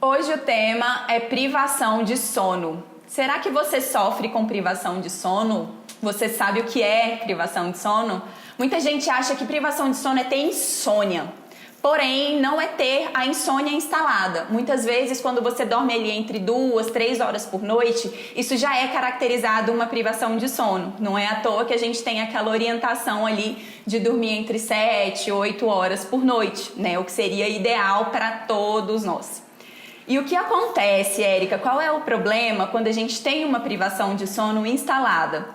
Hoje o tema é privação de sono. Será que você sofre com privação de sono? Você sabe o que é privação de sono? Muita gente acha que privação de sono é ter insônia. Porém, não é ter a insônia instalada. Muitas vezes, quando você dorme ali entre 2, 3 horas por noite, isso já é caracterizado uma privação de sono. Não é à toa que a gente tem aquela orientação ali de dormir entre 7 e 8 horas por noite, né? O que seria ideal para todos nós. E o que acontece, Érica? Qual é o problema quando a gente tem uma privação de sono instalada?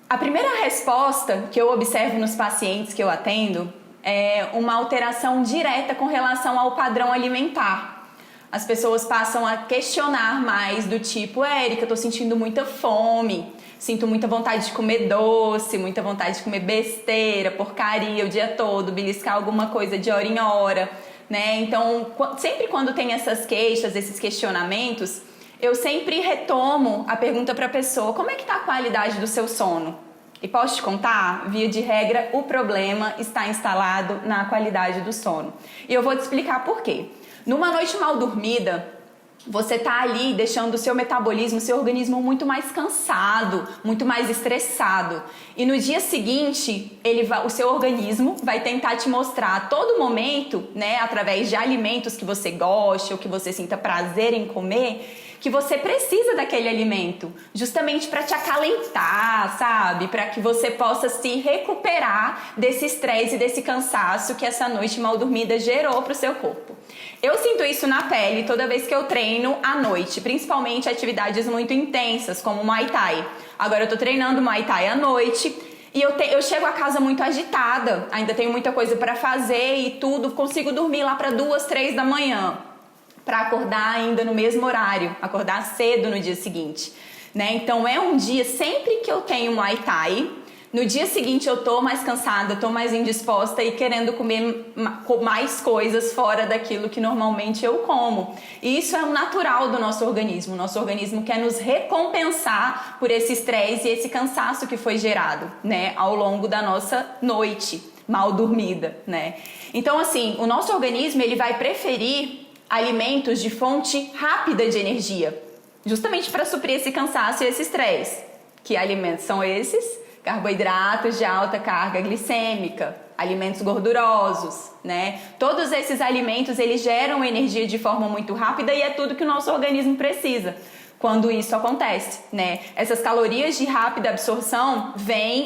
A primeira resposta que eu observo nos pacientes que eu atendo é uma alteração direta com relação ao padrão alimentar. As pessoas passam a questionar mais do tipo, Érica, eu tô sentindo muita fome, sinto muita vontade de comer doce, muita vontade de comer besteira, porcaria o dia todo, beliscar alguma coisa de hora em hora, né? Então, sempre quando tem essas queixas, esses questionamentos, eu sempre retomo a pergunta para a pessoa, como é que tá a qualidade do seu sono? E posso te contar, via de regra, o problema está instalado na qualidade do sono. E eu vou te explicar por quê. Numa noite mal dormida, você tá ali deixando o seu metabolismo, o seu organismo muito mais cansado, muito mais estressado. E no dia seguinte, o seu organismo vai tentar te mostrar a todo momento, né, através de alimentos que você goste ou que você sinta prazer em comer, que você precisa daquele alimento, justamente para te acalentar, sabe? Para que você possa se recuperar desse estresse e desse cansaço que essa noite mal dormida gerou para o seu corpo. Eu sinto isso na pele toda vez que eu treino à noite, principalmente atividades muito intensas, como Muay Thai. Agora eu tô treinando Muay Thai à noite e eu chego a casa muito agitada, ainda tenho muita coisa para fazer e tudo, consigo dormir lá para 2, 3 da manhã. Para acordar ainda no mesmo horário, acordar cedo no dia seguinte, né? Então é um dia, sempre que eu tenho Muay Thai, no dia seguinte eu tô mais cansada, tô mais indisposta e querendo comer mais coisas fora daquilo que normalmente eu como. E isso é o natural do nosso organismo. O nosso organismo quer nos recompensar por esse estresse e esse cansaço que foi gerado, né, ao longo da nossa noite mal dormida, né? Então assim, o nosso organismo ele vai preferir alimentos de fonte rápida de energia, justamente para suprir esse cansaço e esse estresse. Que alimentos são esses? Carboidratos de alta carga glicêmica, alimentos gordurosos, né? Todos esses alimentos, eles geram energia de forma muito rápida e é tudo que o nosso organismo precisa quando isso acontece, né? Essas calorias de rápida absorção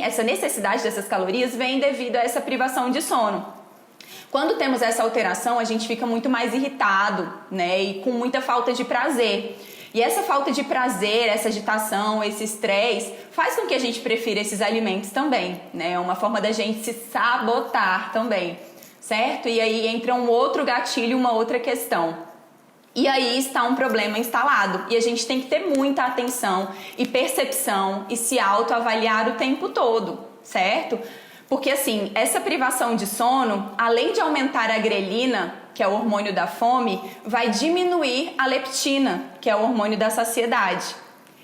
essa necessidade dessas calorias vem devido a essa privação de sono. Quando temos essa alteração, a gente fica muito mais irritado, né? E com muita falta de prazer. E essa falta de prazer, essa agitação, esse estresse, faz com que a gente prefira esses alimentos também, né? É uma forma da gente se sabotar também, certo? E aí entra um outro gatilho, uma outra questão. E aí está um problema instalado. E a gente tem que ter muita atenção e percepção e se autoavaliar o tempo todo, certo? Porque assim, essa privação de sono, além de aumentar a grelina, que é o hormônio da fome, vai diminuir a leptina, que é o hormônio da saciedade.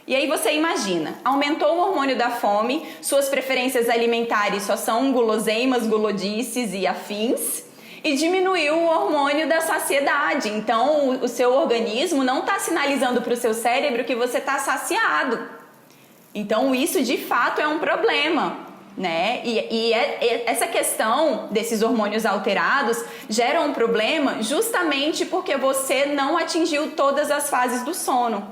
E aí você imagina, aumentou o hormônio da fome, suas preferências alimentares só são guloseimas, gulodices e afins, e diminuiu o hormônio da saciedade. Então o seu organismo não está sinalizando para o seu cérebro que você está saciado. Então isso de fato é um problema, né? Essa questão desses hormônios alterados gera um problema justamente porque você não atingiu todas as fases do sono.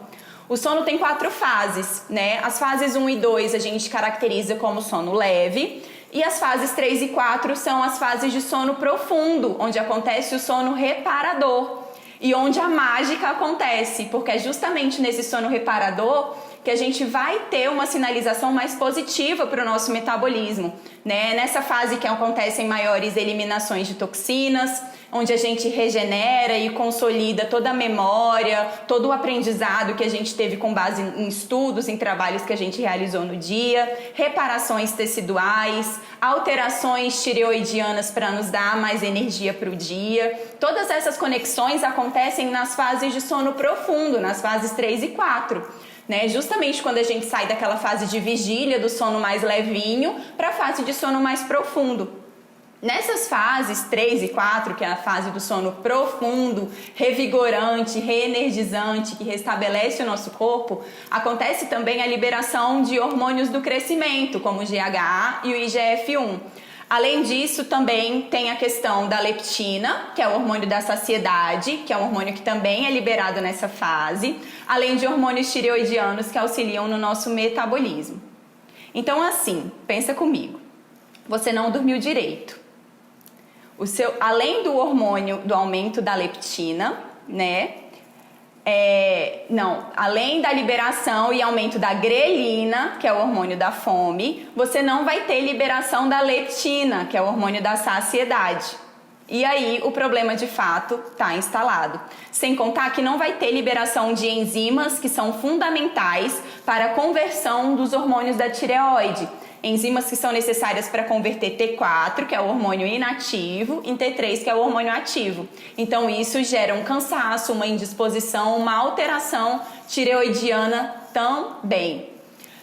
O sono tem 4 fases, né? As fases 1 e 2 a gente caracteriza como sono leve e as fases 3 e 4 são as fases de sono profundo, onde acontece o sono reparador e onde a mágica acontece, porque é justamente nesse sono reparador que a gente vai ter uma sinalização mais positiva para o nosso metabolismo, né? Nessa fase que acontecem maiores eliminações de toxinas, onde a gente regenera e consolida toda a memória, todo o aprendizado que a gente teve com base em estudos, em trabalhos que a gente realizou no dia, reparações teciduais, alterações tireoidianas para nos dar mais energia para o dia. Todas essas conexões acontecem nas fases de sono profundo, nas fases 3 e 4. Né? Justamente quando a gente sai daquela fase de vigília, do sono mais levinho, para a fase de sono mais profundo. Nessas fases 3 e 4, que é a fase do sono profundo, revigorante, reenergizante, que restabelece o nosso corpo, acontece também a liberação de hormônios do crescimento, como o GHA e o IGF-1. Além disso, também tem a questão da leptina, que é o hormônio da saciedade, que é um hormônio que também é liberado nessa fase, além de hormônios tireoidianos que auxiliam no nosso metabolismo. Então, assim, pensa comigo. Você não dormiu direito. Além do hormônio do aumento da leptina, né? Além da liberação e aumento da grelina, que é o hormônio da fome, você não vai ter liberação da leptina, que é o hormônio da saciedade. E aí o problema de fato está instalado. Sem contar que não vai ter liberação de enzimas que são fundamentais para a conversão dos hormônios da tireoide. Enzimas que são necessárias para converter T4, que é o hormônio inativo, em T3, que é o hormônio ativo. Então isso gera um cansaço, uma indisposição, uma alteração tireoidiana também.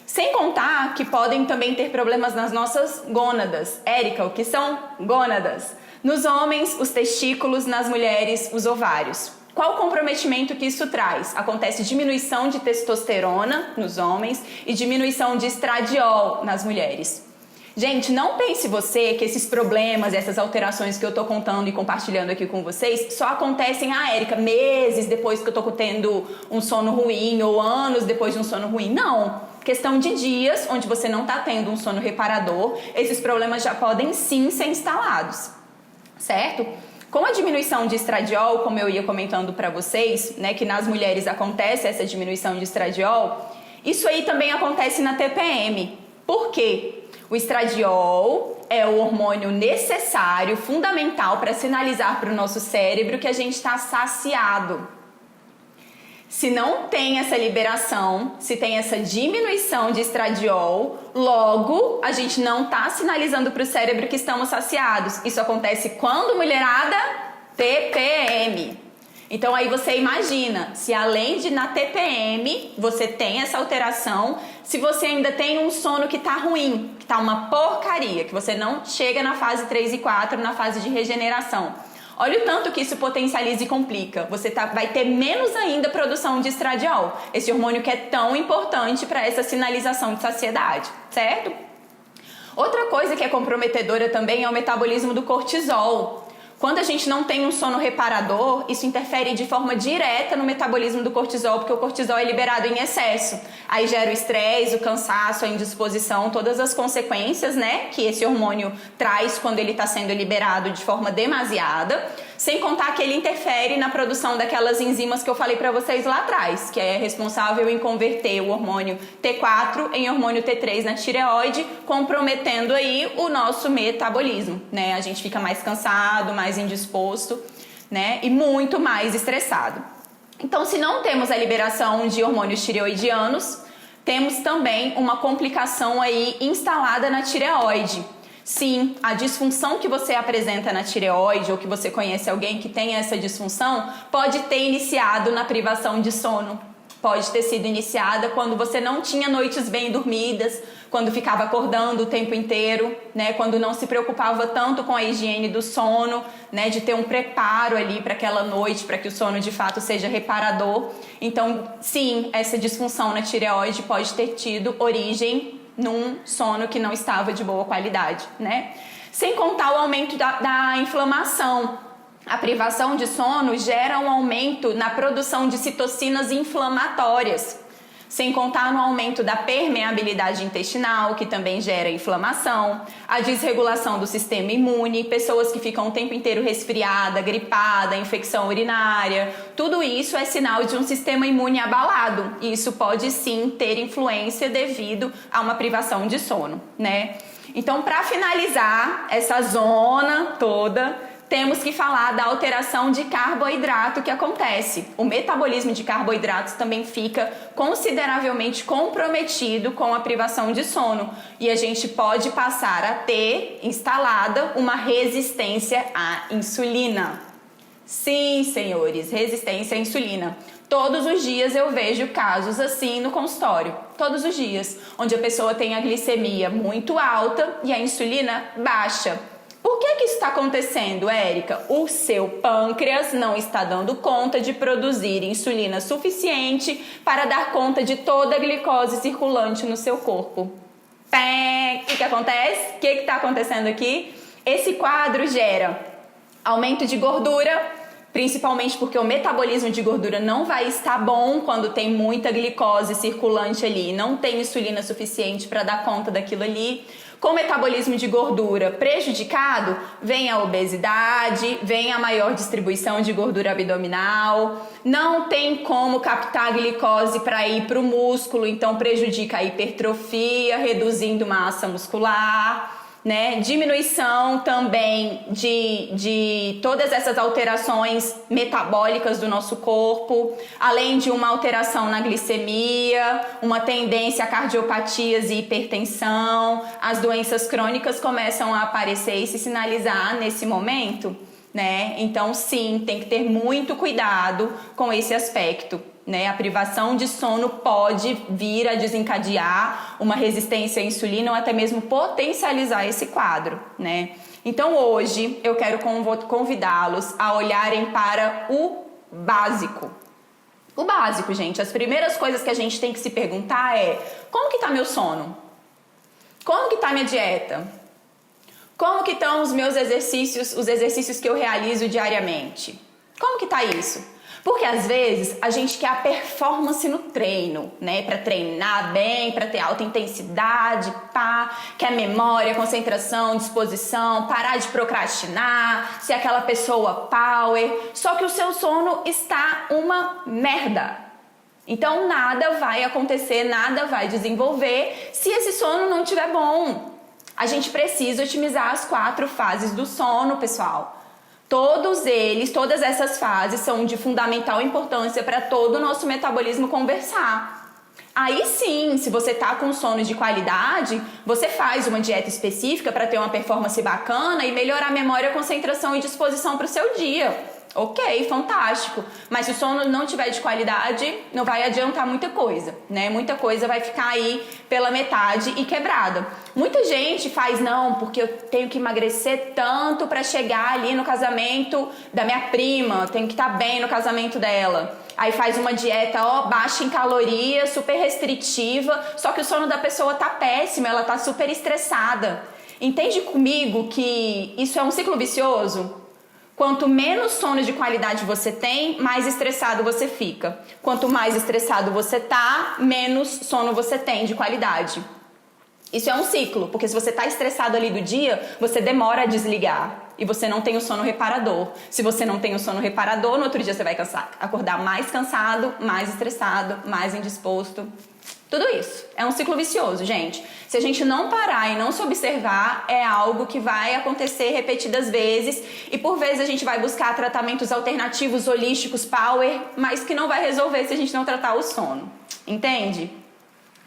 Sem contar que podem também ter problemas nas nossas gônadas. Érica, o que são gônadas? Nos homens, os testículos, nas mulheres, os ovários. Qual o comprometimento que isso traz? Acontece diminuição de testosterona nos homens e diminuição de estradiol nas mulheres. Gente, não pense você que esses problemas, essas alterações que eu tô contando e compartilhando aqui com vocês só acontecem, Érica, meses depois que eu tô tendo um sono ruim ou anos depois de um sono ruim. Não. Questão de dias onde você não tá tendo um sono reparador, esses problemas já podem sim ser instalados, certo? Com a diminuição de estradiol, como eu ia comentando para vocês, né, que nas mulheres acontece essa diminuição de estradiol, isso aí também acontece na TPM. Por quê? O estradiol é o hormônio necessário, fundamental para sinalizar para o nosso cérebro que a gente está saciado. Se não tem essa liberação, se tem essa diminuição de estradiol, logo a gente não está sinalizando para o cérebro que estamos saciados. Isso acontece quando, mulherada? TPM. Então aí você imagina, se além de na TPM você tem essa alteração, se você ainda tem um sono que está ruim, que está uma porcaria, que você não chega na fase 3 e 4, na fase de regeneração. Olha o tanto que isso potencializa e complica. Você vai ter menos ainda produção de estradiol, esse hormônio que é tão importante para essa sinalização de saciedade, certo? Outra coisa que é comprometedora também é o metabolismo do cortisol. Quando a gente não tem um sono reparador, isso interfere de forma direta no metabolismo do cortisol, porque o cortisol é liberado em excesso. Aí gera o estresse, o cansaço, a indisposição, todas as consequências, né, que esse hormônio traz quando ele está sendo liberado de forma demasiada. Sem contar que ele interfere na produção daquelas enzimas que eu falei para vocês lá atrás, que é responsável em converter o hormônio T4 em hormônio T3 na tireoide, comprometendo aí o nosso metabolismo, né? A gente fica mais cansado, mais indisposto, né? E muito mais estressado. Então, se não temos a liberação de hormônios tireoidianos, temos também uma complicação aí instalada na tireoide. Sim, a disfunção que você apresenta na tireoide ou que você conhece alguém que tenha essa disfunção pode ter iniciado na privação de sono. Pode ter sido iniciada quando você não tinha noites bem dormidas, quando ficava acordando o tempo inteiro, né? Quando não se preocupava tanto com a higiene do sono, né? De ter um preparo ali para aquela noite, para que o sono de fato seja reparador. Então, sim, essa disfunção na tireoide pode ter tido origem num sono que não estava de boa qualidade, né? Sem contar o aumento da inflamação. A privação de sono gera um aumento na produção de citocinas inflamatórias. Sem contar no aumento da permeabilidade intestinal, que também gera inflamação, a desregulação do sistema imune, pessoas que ficam o tempo inteiro resfriada, gripada, infecção urinária, tudo isso é sinal de um sistema imune abalado. E isso pode sim ter influência devido a uma privação de sono, né? Então, para finalizar essa zona toda, temos que falar da alteração de carboidrato que acontece. O metabolismo de carboidratos também fica consideravelmente comprometido com a privação de sono. E a gente pode passar a ter instalada uma resistência à insulina. Sim, senhores, resistência à insulina. Todos os dias eu vejo casos assim no consultório. Todos os dias. Onde a pessoa tem a glicemia muito alta e a insulina baixa. Por que isso está acontecendo, Érica? O seu pâncreas não está dando conta de produzir insulina suficiente para dar conta de toda a glicose circulante no seu corpo. O que acontece? O que está acontecendo aqui? Esse quadro gera aumento de gordura, principalmente porque o metabolismo de gordura não vai estar bom quando tem muita glicose circulante ali, não tem insulina suficiente para dar conta daquilo ali. Com o metabolismo de gordura prejudicado, vem a obesidade, vem a maior distribuição de gordura abdominal, não tem como captar a glicose para ir para o músculo, então prejudica a hipertrofia, reduzindo massa muscular. Né? Diminuição também de todas essas alterações metabólicas do nosso corpo, além de uma alteração na glicemia, uma tendência a cardiopatias e hipertensão. As doenças crônicas começam a aparecer e se sinalizar nesse momento, né? Então sim, tem que ter muito cuidado com esse aspecto. Né? A privação de sono pode vir a desencadear uma resistência à insulina ou até mesmo potencializar esse quadro, né? Então hoje eu quero convidá-los a olharem para o básico. O básico, gente, as primeiras coisas que a gente tem que se perguntar é: como que tá meu sono? Como que tá minha dieta? Como que estão os meus exercícios, os exercícios que eu realizo diariamente? Como que tá isso? Porque às vezes a gente quer a performance no treino, né? Para treinar bem, para ter alta intensidade, quer memória, concentração, disposição, parar de procrastinar, ser aquela pessoa power. Só que o seu sono está uma merda. Então nada vai acontecer, nada vai desenvolver se esse sono não estiver bom. A gente precisa otimizar as 4 fases do sono, pessoal. Todas essas fases são de fundamental importância para todo o nosso metabolismo conversar. Aí sim, se você tá com sono de qualidade, você faz uma dieta específica para ter uma performance bacana e melhorar a memória, concentração e disposição para o seu dia. Ok, fantástico. Mas se o sono não tiver de qualidade, não vai adiantar muita coisa, né? Muita coisa vai ficar aí pela metade e quebrada. Muita gente faz, não, porque eu tenho que emagrecer tanto para chegar ali no casamento da minha prima, tenho que estar bem no casamento dela. Aí faz uma dieta, baixa em calorias, super restritiva, só que o sono da pessoa tá péssimo, ela tá super estressada. Entende comigo que isso é um ciclo vicioso? Quanto menos sono de qualidade você tem, mais estressado você fica. Quanto mais estressado você tá, menos sono você tem de qualidade. Isso é um ciclo, porque se você tá estressado ali do dia, você demora a desligar e você não tem o sono reparador. Se você não tem o sono reparador, no outro dia você vai acordar mais cansado, mais estressado, mais indisposto. Tudo isso. É um ciclo vicioso, gente. Se a gente não parar e não se observar, é algo que vai acontecer repetidas vezes e por vezes a gente vai buscar tratamentos alternativos, holísticos, power, mas que não vai resolver se a gente não tratar o sono. Entende?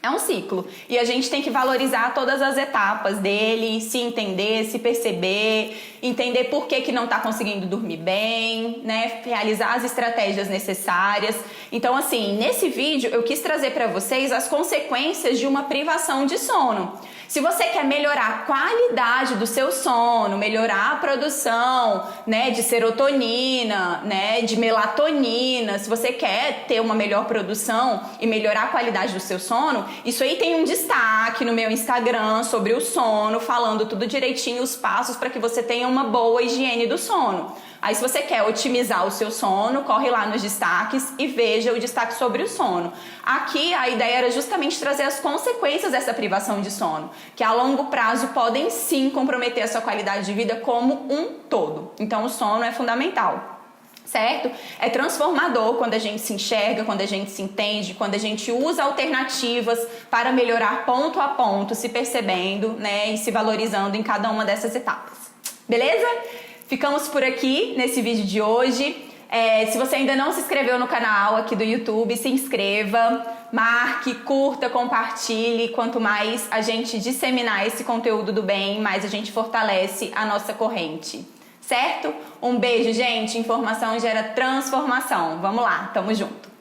É um ciclo e a gente tem que valorizar todas as etapas dele, se entender, se perceber, entender por que não está conseguindo dormir bem, né? Realizar as estratégias necessárias. Então, assim, nesse vídeo eu quis trazer para vocês as consequências de uma privação de sono. Se você quer melhorar a qualidade do seu sono, melhorar a produção, né, de serotonina, né, de melatonina, se você quer ter uma melhor produção e melhorar a qualidade do seu sono, isso aí tem um destaque no meu Instagram sobre o sono, falando tudo direitinho, os passos para que você tenha uma boa higiene do sono. Aí se você quer otimizar o seu sono, corre lá nos destaques e veja o destaque sobre o sono. Aqui a ideia era justamente trazer as consequências dessa privação de sono, que a longo prazo podem sim comprometer a sua qualidade de vida como um todo. Então o sono é fundamental. Certo? É transformador quando a gente se enxerga, quando a gente se entende, quando a gente usa alternativas para melhorar ponto a ponto, se percebendo, né, e se valorizando em cada uma dessas etapas. Beleza? Ficamos por aqui nesse vídeo de hoje. Se você ainda não se inscreveu no canal aqui do YouTube, se inscreva, marque, curta, compartilhe. Quanto mais a gente disseminar esse conteúdo do bem, mais a gente fortalece a nossa corrente. Certo? Um beijo, gente. Informação gera transformação. Vamos lá, tamo junto.